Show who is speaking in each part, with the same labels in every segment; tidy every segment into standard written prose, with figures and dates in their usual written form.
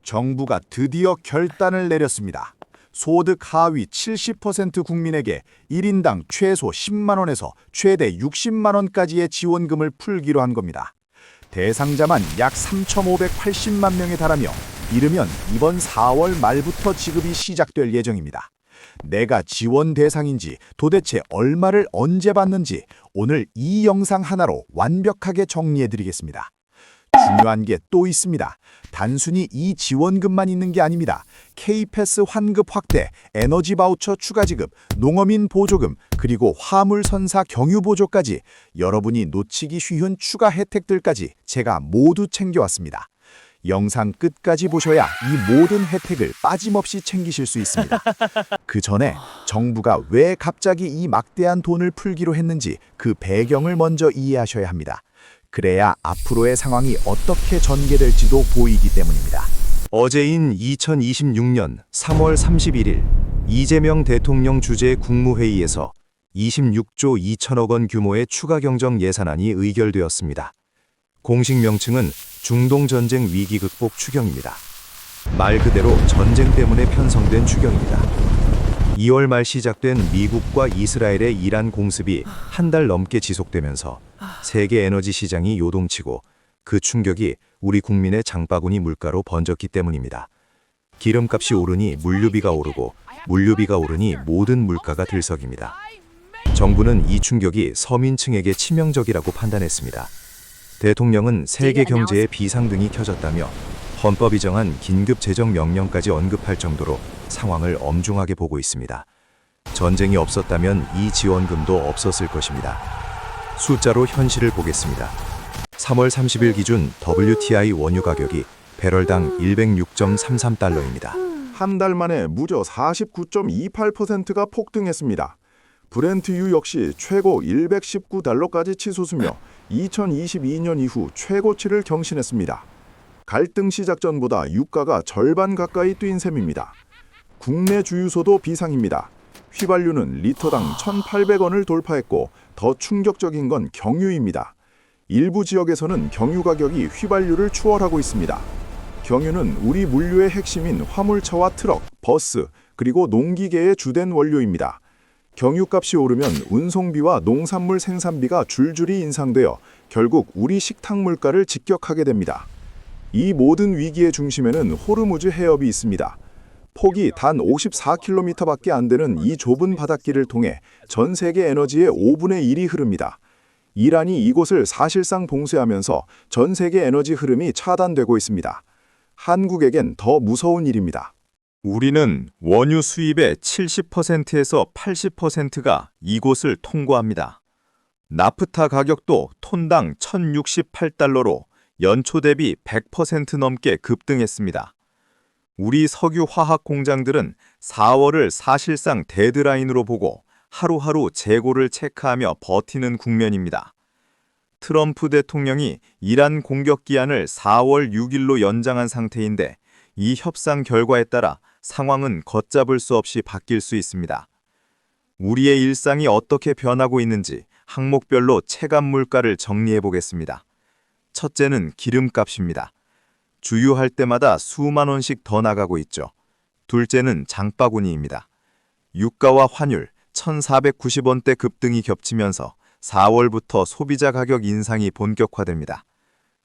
Speaker 1: 정부가 드디어 결단을 내렸습니다. 소득 하위 70% 국민에게 1인당 최소 10만 원에서 최대 60만 원까지의 지원금을 풀기로 한 겁니다. 대상자만 약 3,580만 명에 달하며 이르면 이번 4월 말부터 지급이 시작될 예정입니다. 내가 지원 대상인지 도대체 얼마를 언제 받는지 오늘 이 영상 하나로 완벽하게 정리해드리겠습니다. 중요한 게 또 있습니다. 단순히 이 지원금만 있는 게 아닙니다. K-패스 환급 확대, 에너지 바우처 추가 지급, 농어민 보조금, 그리고 화물 선사 경유 보조까지 여러분이 놓치기 쉬운 추가 혜택들까지 제가 모두 챙겨왔습니다. 영상 끝까지 보셔야 이 모든 혜택을 빠짐없이 챙기실 수 있습니다. 그 전에 정부가 왜 갑자기 이 막대한 돈을 풀기로 했는지 그 배경을 먼저 이해하셔야 합니다. 그래야 앞으로의 상황이 어떻게 전개될지도 보이기 때문입니다.
Speaker 2: 어제인 2026년 3월 31일 이재명 대통령 주재 국무회의에서 26조 2천억 원 규모의 추가 경정 예산안이 의결되었습니다. 공식 명칭은 중동전쟁 위기 극복 추경입니다. 말 그대로 전쟁 때문에 편성된 추경입니다. 2월 말 시작된 미국과 이스라엘의 이란 공습이 한 달 넘게 지속되면서 세계 에너지 시장이 요동치고 그 충격이 우리 국민의 장바구니 물가로 번졌기 때문입니다. 기름값이 오르니 물류비가 오르고 물류비가 오르니 모든 물가가 들썩입니다. 정부는 이 충격이 서민층에게 치명적이라고 판단했습니다. 대통령은 세계 경제에 비상등이 켜졌다며 헌법이 정한 긴급 재정 명령까지 언급할 정도로 상황을 엄중하게 보고 있습니다. 전쟁이 없었다면 이 지원금도 없었을 것입니다. 숫자로 현실을 보겠습니다. 3월 30일 기준 WTI 원유 가격이 배럴당 106.33달러입니다.
Speaker 3: 한 달 만에 무려 49.28%가 폭등했습니다. 브렌트유 역시 최고 119달러까지 치솟으며 2022년 이후 최고치를 경신했습니다. 갈등 시작 전보다 유가가 절반 가까이 뛴 셈입니다. 국내 주유소도 비상입니다. 휘발유는 리터당 1,800원을 돌파했고 더 충격적인 건 경유입니다. 일부 지역에서는 경유 가격이 휘발유를 추월하고 있습니다. 경유는 우리 물류의 핵심인 화물차와 트럭, 버스, 그리고 농기계의 주된 원료입니다. 경유값이 오르면 운송비와 농산물 생산비가 줄줄이 인상되어 결국 우리 식탁 물가를 직격하게 됩니다. 이 모든 위기의 중심에는 호르무즈 해협이 있습니다. 폭이 단 54km밖에 안 되는 이 좁은 바닷길을 통해 전 세계 에너지의 5분의 1이 흐릅니다. 이란이 이곳을 사실상 봉쇄하면서 전 세계 에너지 흐름이 차단되고 있습니다. 한국에겐 더 무서운 일입니다.
Speaker 2: 우리는 원유 수입의 70%에서 80%가 이곳을 통과합니다. 나프타 가격도 톤당 1,068달러로 연초 대비 100% 넘게 급등했습니다. 우리 석유 화학 공장들은 4월을 사실상 데드라인으로 보고 하루하루 재고를 체크하며 버티는 국면입니다. 트럼프 대통령이 이란 공격 기한을 4월 6일로 연장한 상태인데 이 협상 결과에 따라 상황은 걷잡을 수 없이 바뀔 수 있습니다. 우리의 일상이 어떻게 변하고 있는지 항목별로 체감 물가를 정리해 보겠습니다. 첫째는 기름값입니다. 주유할 때마다 수만 원씩 더 나가고 있죠. 둘째는 장바구니입니다. 유가와 환율 1,490원대 급등이 겹치면서 4월부터 소비자 가격 인상이 본격화됩니다.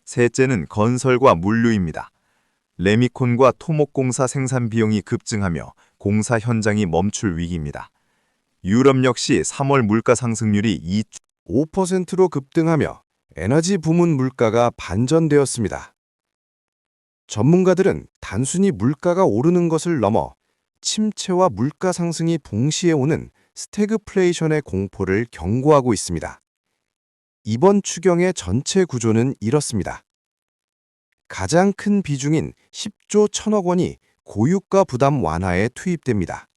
Speaker 2: 셋째는 건설과 물류입니다. 레미콘과 토목공사 생산 비용이 급증하며 공사 현장이 멈출 위기입니다. 유럽 역시 3월 물가 상승률이 2.5%로 급등하며 에너지 부문 물가가 반전되었습니다. 전문가들은 단순히 물가가 오르는 것을 넘어 침체와 물가 상승이 동시에 오는 스태그플레이션의 공포를 경고하고 있습니다. 이번 추경의 전체 구조는 이렇습니다. 가장 큰 비중인 10조 1천억 원이 고유가 부담 완화에 투입됩니다.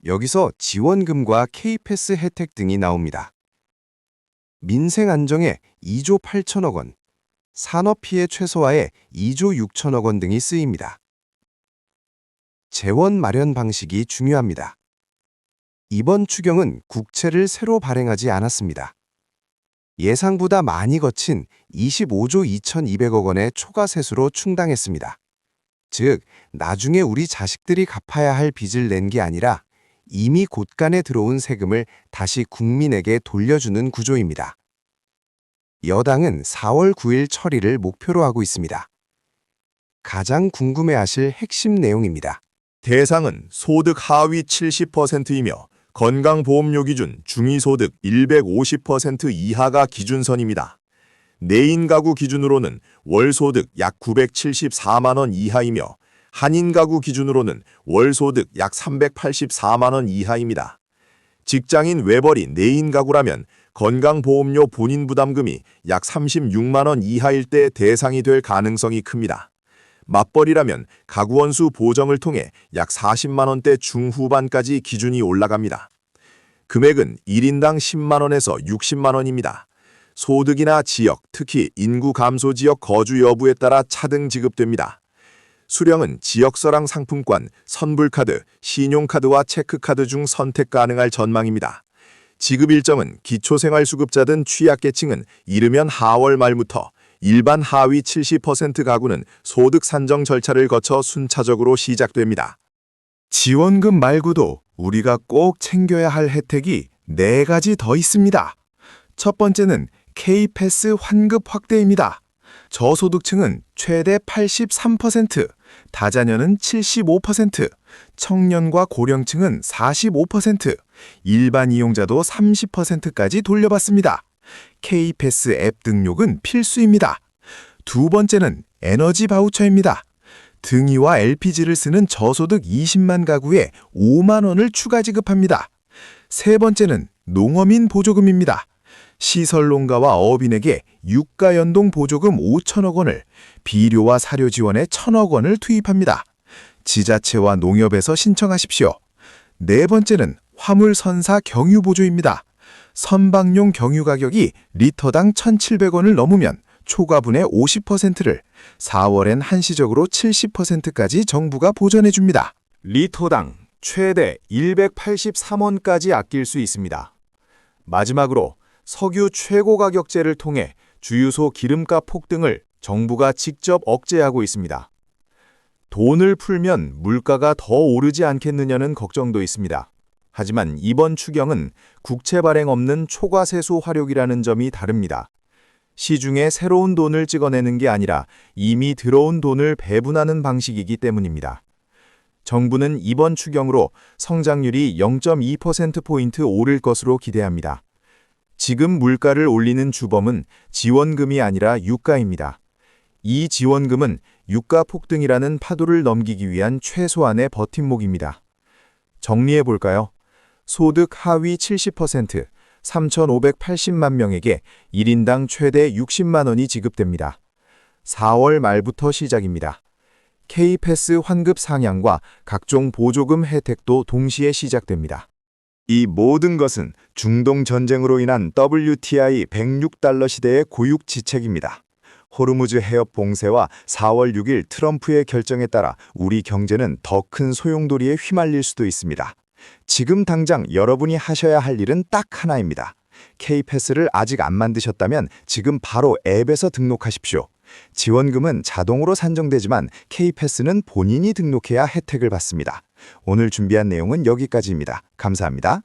Speaker 2: 여기서 지원금과 K-패스 혜택 등이 나옵니다. 민생 안정에 2조 8천억 원, 산업 피해 최소화에 2조 6천억 원 등이 쓰입니다. 재원 마련 방식이 중요합니다. 이번 추경은 국채를 새로 발행하지 않았습니다. 예상보다 많이 거친 25조 2,200억 원의 초과 세수로 충당했습니다.
Speaker 4: 즉, 나중에 우리 자식들이 갚아야 할 빚을 낸 게 아니라 이미 곳간에 들어온 세금을 다시 국민에게 돌려주는 구조입니다. 여당은 4월 9일 처리를 목표로 하고 있습니다. 가장 궁금해하실 핵심 내용입니다.
Speaker 1: 대상은 소득 하위 70%이며 건강보험료 기준 중위소득 150% 이하가 기준선입니다. 내인 가구 기준으로는 월소득 약 974만 원 이하이며 한인 가구 기준으로는 월소득 약 384만 원 이하입니다. 직장인 외벌이 내인 가구라면 건강보험료 본인 부담금이 약 36만 원 이하일 때 대상이 될 가능성이 큽니다. 맞벌이라면 가구원수 보정을 통해 약 40만 원대 중후반까지 기준이 올라갑니다. 금액은 1인당 10만 원에서 60만 원입니다. 소득이나 지역, 특히 인구 감소 지역 거주 여부에 따라 차등 지급됩니다. 수령은 지역서랑 상품권, 선불카드, 신용카드와 체크카드 중 선택 가능할 전망입니다. 지급 일정은 기초생활수급자든 취약계층은 이르면 하월 말부터, 일반 하위 70% 가구는 소득 산정 절차를 거쳐 순차적으로 시작됩니다.
Speaker 4: 지원금 말고도 우리가 꼭 챙겨야 할 혜택이 4가지 더 있습니다. 첫 번째는 K-패스 환급 확대입니다. 저소득층은 최대 83%, 다자녀는 75%, 청년과 고령층은 45%, 일반 이용자도 30%까지 돌려받습니다. K-패스 앱 등록은 필수입니다. 두 번째는 에너지 바우처입니다. 등유와 LPG를 쓰는 저소득 20만 가구에 5만 원을 추가 지급합니다. 세 번째는 농어민 보조금입니다. 시설 농가와 어업인에게 유가 연동 보조금 5천억 원을, 비료와 사료 지원에 1,000억 원을 투입합니다. 지자체와 농협에서 신청하십시오. 네 번째는 화물 선사 경유 보조입니다. 선박용 경유 가격이 리터당 1,700원을 넘으면 초과분의 50%를, 4월엔 한시적으로 70%까지 정부가 보전해 줍니다.
Speaker 1: 리터당 최대 183원까지 아낄 수 있습니다. 마지막으로 석유 최고가격제를 통해 주유소 기름값 폭등을 정부가 직접 억제하고 있습니다. 돈을 풀면 물가가 더 오르지 않겠느냐는 걱정도 있습니다. 하지만 이번 추경은 국채 발행 없는 초과세수 활용이라는 점이 다릅니다. 시중에 새로운 돈을 찍어내는 게 아니라 이미 들어온 돈을 배분하는 방식이기 때문입니다. 정부는 이번 추경으로 성장률이 0.2%포인트 오를 것으로 기대합니다. 지금 물가를 올리는 주범은 지원금이 아니라 유가입니다. 이 지원금은 유가 폭등이라는 파도를 넘기기 위한 최소한의 버팀목입니다. 정리해볼까요? 소득 하위 70%, 3,580만 명에게 1인당 최대 60만 원이 지급됩니다. 4월 말부터 시작입니다. K-패스 환급 상향과 각종 보조금 혜택도 동시에 시작됩니다. 이 모든 것은 중동 전쟁으로 인한 WTI 106달러 시대의 고육지책입니다. 호르무즈 해협 봉쇄와 4월 6일 트럼프의 결정에 따라 우리 경제는 더 큰 소용돌이에 휘말릴 수도 있습니다. 지금 당장 여러분이 하셔야 할 일은 딱 하나입니다. K-패스를 아직 안 만드셨다면 지금 바로 앱에서 등록하십시오. 지원금은 자동으로 산정되지만 K-패스는 본인이 등록해야 혜택을 받습니다. 오늘 준비한 내용은 여기까지입니다. 감사합니다.